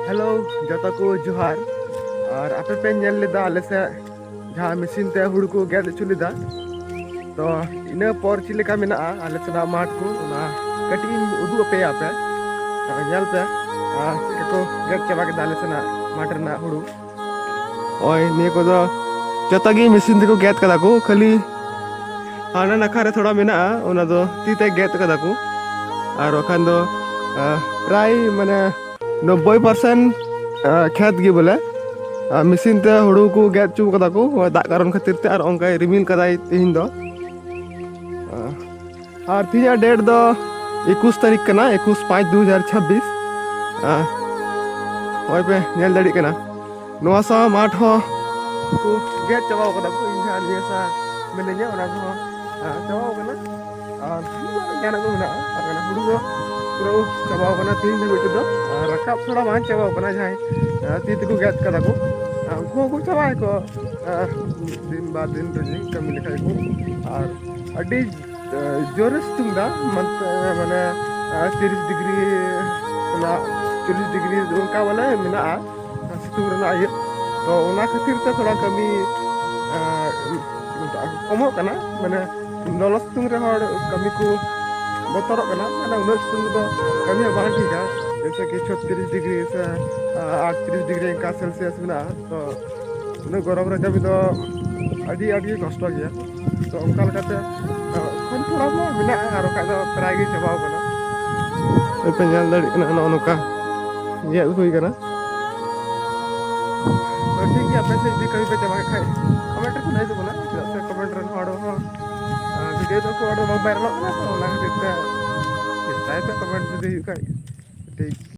hello जता को जोहार और आपे पे नेल लेदा आले से जहाँ मशीन ते हुड़ को गेद चु लेदा तो इना पर चिले का मेना आले से माठ को ना कटी उदु पे आपे नेल पे को गेद चबा के दाले से ना माठ रना हुड़ू ओय ने को दो जता गी मशीन को गेद कदा को खाली हाना नखा रे थोड़ा मेना ओना दो ती ते गेद कदा को और ओखान दो प्राय माने 90% खेत गे बोले मशीन ते हुड़ू को गेद चू कदा को दा कारण खातिर ते और onka रिमिल कदाई तिहिन दो और तिया डेट दो 21 तारीख कना 21/5/2026 ओय पे नेल दाड़ी कना नोआ सा माठ हो को गेद चबाव कदा को इनहा नियसा मेनेजे ओना को चबाव कना और जाना को ना और हुड़ू दो पूरा चबाव कना तीन दिन बिच दो रकाब थोड़ा मान चबाव कना जाय ती को गेद कदा को को चबाय को दिन बाद दिन रही कमी लेखा को और अडी जोरस तुंगा माने 30 डिग्री ना 40 डिग्री उनका वाला मेना सितुंग रना आये तो ओना खातिर ते थोड़ा कमी कमो कना माने नलस तुंग रे हर कमी को बतर कना माने उनस तुंग दो कमी बाहर ठीक है जैसे कि 36 डिग्री से 38 डिग्री का सेल्सियस में तो उन्हें गरम रे कभी तो अड़ी अड़ी कष्ट गया तो उनका लगते कम थोड़ा बहुत मिला और का तो प्राय गे चबाव कना पे नेल दाड़ी कना नोका ये हुई कना तो ठीक है पैसे भी कभी पे चबा खाए कमेंट को नहीं दो ना से कमेंट रन हड़ो हो वीडियो तो को मोबाइल लो ना तो ना खातिर ते कमेंट दे ठीक